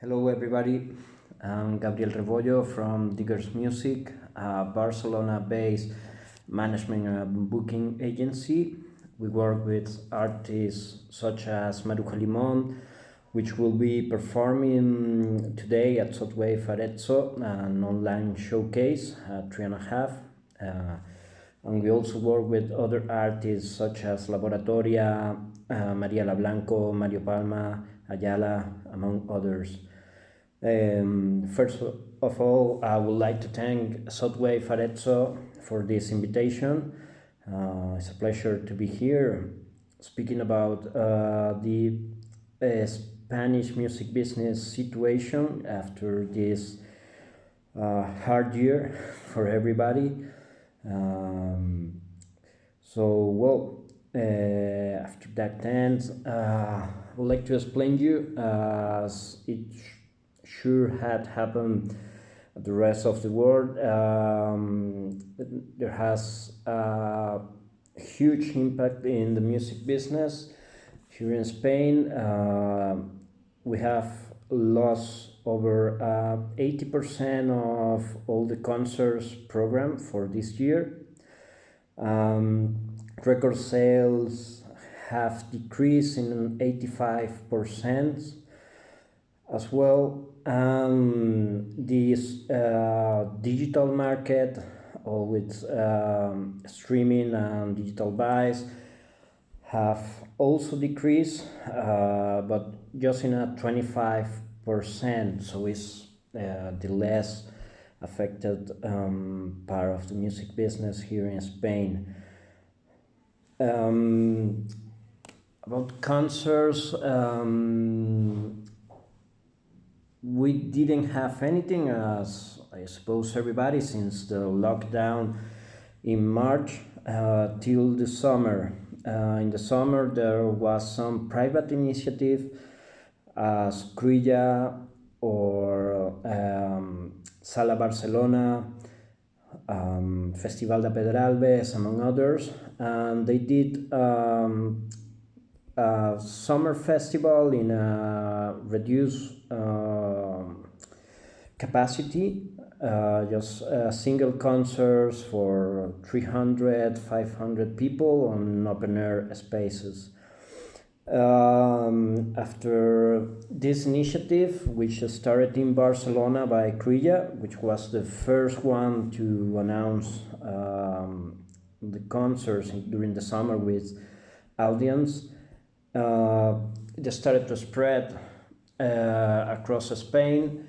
Hello everybody, I'm Gabriel Rebollo from Diggers Music, a Barcelona-based management and booking agency. We work with artists such as Maruja Limón, which will be performing today at Sudwave 2.020, an online showcase, 3.5. And we also work with other artists such as LaboratoriA, Blanco, Palma, Aiala, among others. First of all, I would like to thank Sudwave 2.020 for this invitation. It's a pleasure to be here speaking about the Spanish music business situation after this hard year for everybody. After that ends, I would like to explain you as it sure had happened at the rest of the world. There has a huge impact in the music business. Here in Spain, we have lost over 80% of all the concerts programmed for this year. Record sales have decreased in 85% as well. This digital market, all with streaming and digital buys, have also decreased, but just in a 25%, so it's the less affected part of the music business here in Spain. About concerts, we didn't have anything, as I suppose everybody, since the lockdown in March till the summer. In the summer there was some private initiative as Cruilla or Sala Barcelona, Festival de Pedralbes, among others, and they did a summer festival in a reduced capacity, just single concerts for 300, 500 people on open air spaces. After this initiative, which started in Barcelona by Cruilla, which was the first one to announce the concerts during the summer with audience, they started to spread across Spain,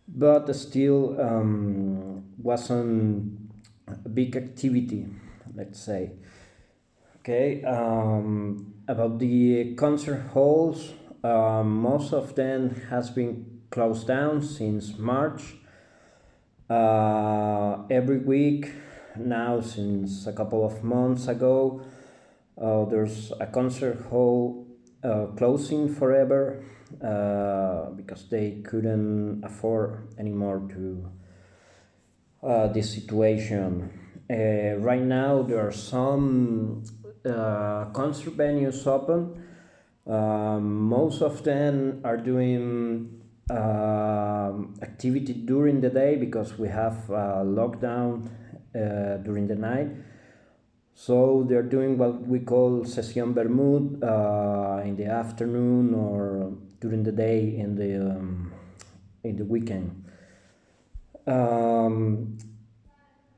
but still wasn't a big activity, let's say. Okay, about the concert halls, most of them has been closed down since March. Every week now, since a couple of months ago, there's a concert hall closing forever because they couldn't afford anymore to this situation. Right now there are some concert venues open. Most of them are doing activity during the day because we have lockdown during the night. So they're doing what we call session vermouth in the afternoon or during the day in the weekend.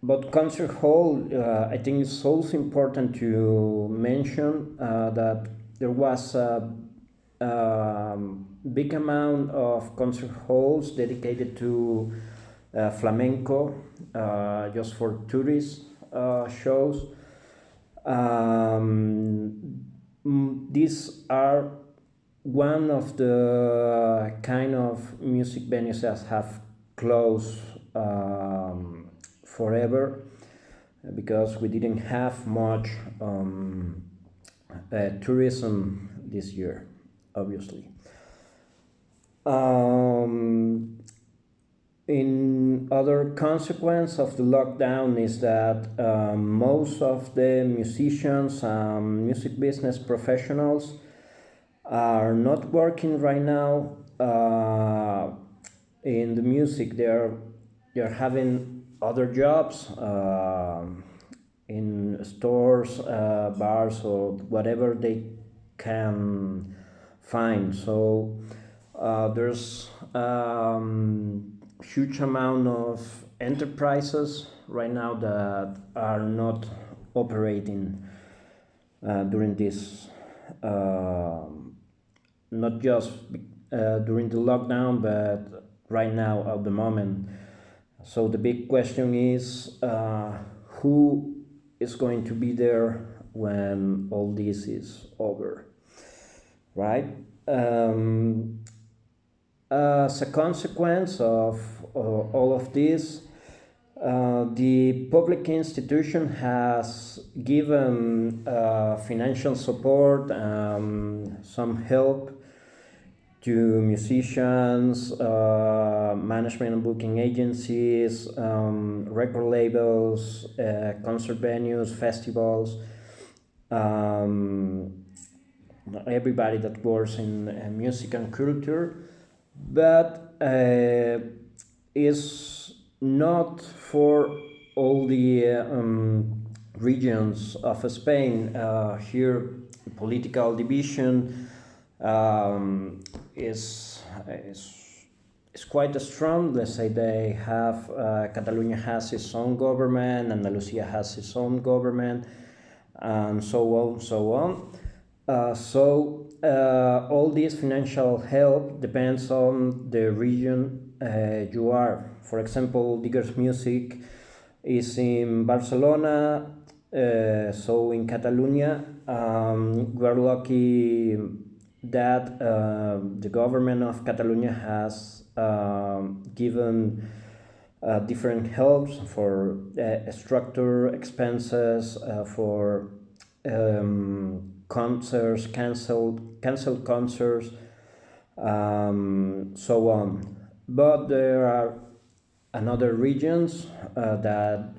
But concert hall, I think it's also important to mention that there was a big amount of concert halls dedicated to flamenco, just for tourist shows. These are one of the kind of music venues that have closed forever because we didn't have much tourism this year, obviously. In other consequence of the lockdown is that most of the musicians and music business professionals are not working right now in the music they're having other jobs in stores, bars, or whatever they can find. So there's huge amount of enterprises right now that are not operating during this, not just during the lockdown, but right now at the moment. So the big question is who is going to be there when all this is over, right? As a consequence of all of this, the public institution has given financial support, some help to musicians, management and booking agencies, record labels, concert venues, festivals, everybody that works in music and culture, but is not for all the regions of Spain. Here, political division is quite strong. Let's say they have Catalonia has its own government, Andalusia has its own government, and so on, so on. All this financial help depends on the region you are. For example, Diggers Music is in Barcelona, so in Catalonia. We're lucky that the government of Catalonia has given different helps for structure expenses, for concerts, canceled concerts, so on. But there are another regions that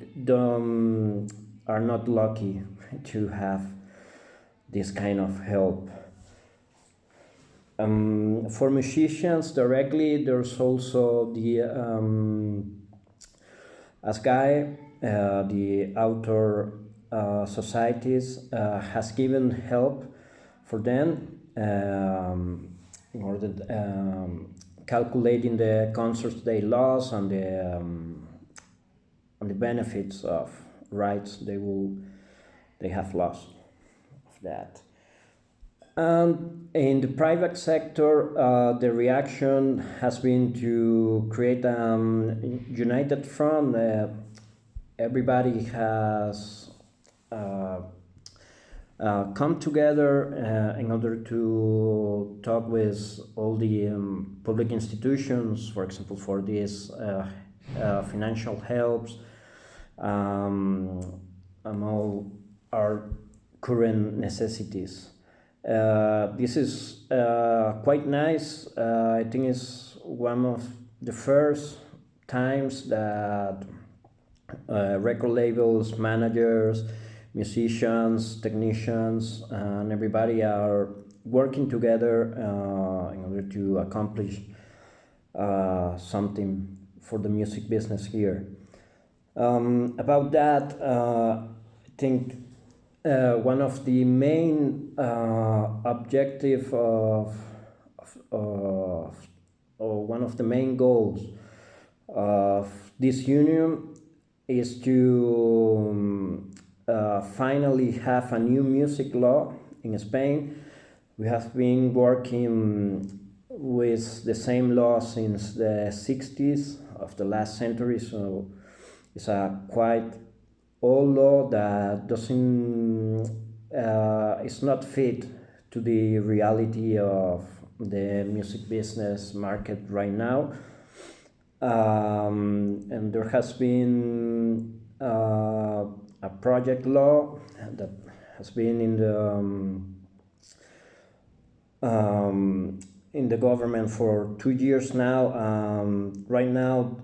are not lucky to have this kind of help. For musicians directly, there's also the ASGAE, the author societies, has given help for them in order calculating the concerts they lost and the benefits of rights they have lost of that. And in the private sector, the reaction has been to create a united front. Everybody has come together in order to talk with all the public institutions, for example, for these financial helps, and all our current necessities. This is quite nice. I think it's one of the first times that record labels, managers, musicians, technicians, and everybody are working together in order to accomplish something for the music business here. About that, I think one of the main objective or one of the main goals of this union is to finally have a new music law in Spain. We have been working with the same law since the 60s of the last century, so it's a quite old law that doesn't is not fit to the reality of the music business market right now, and there has been a project law that has been in the government for 2 years now. Right now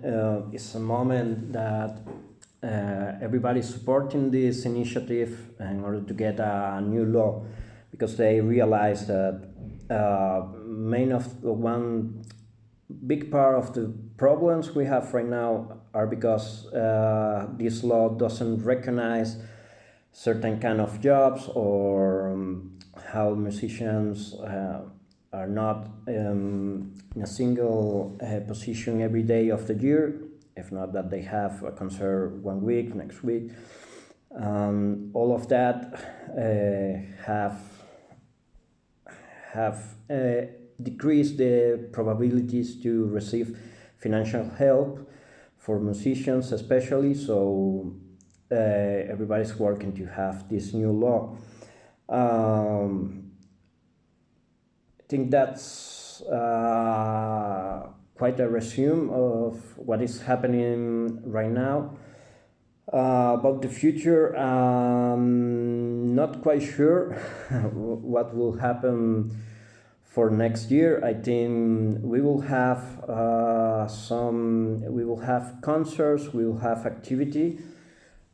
is a moment that everybody's supporting this initiative in order to get a new law, because they realize that one big part of the problems we have right now are because this law doesn't recognize certain kind of jobs, or how musicians are not in a single position every day of the year, if not that they have a concert one week, next week. All of that have decreased the probabilities to receive financial help for musicians especially, so everybody's working to have this new law. I think that's quite a resume of what is happening right now. About the future, not quite sure what will happen for next year. I think we will have concerts, we will have activity.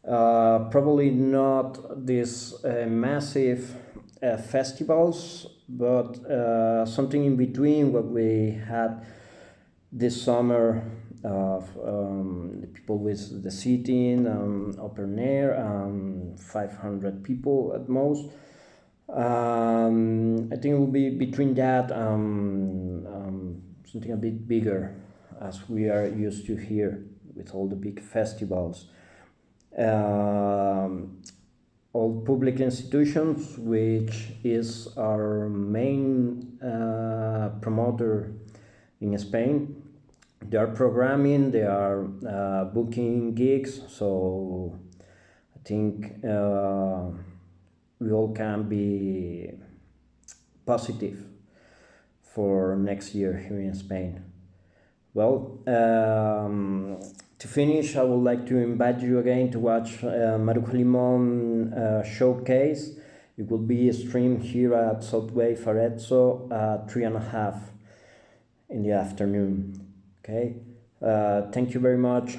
Probably not these massive festivals, but something in between what we had this summer of the people with the seating, open air, 500 people at most. I think it will be between that, something a bit bigger, as we are used to here with all the big festivals. All public institutions, which is our main promoter in Spain, they are programming, they are booking gigs, so I think we all can be positive for next year here in Spain. Well, to finish, I would like to invite you again to watch Maruja Limón showcase. It will be streamed here at Sudwave Arezzo at 3:30 in the afternoon. Okay, thank you very much.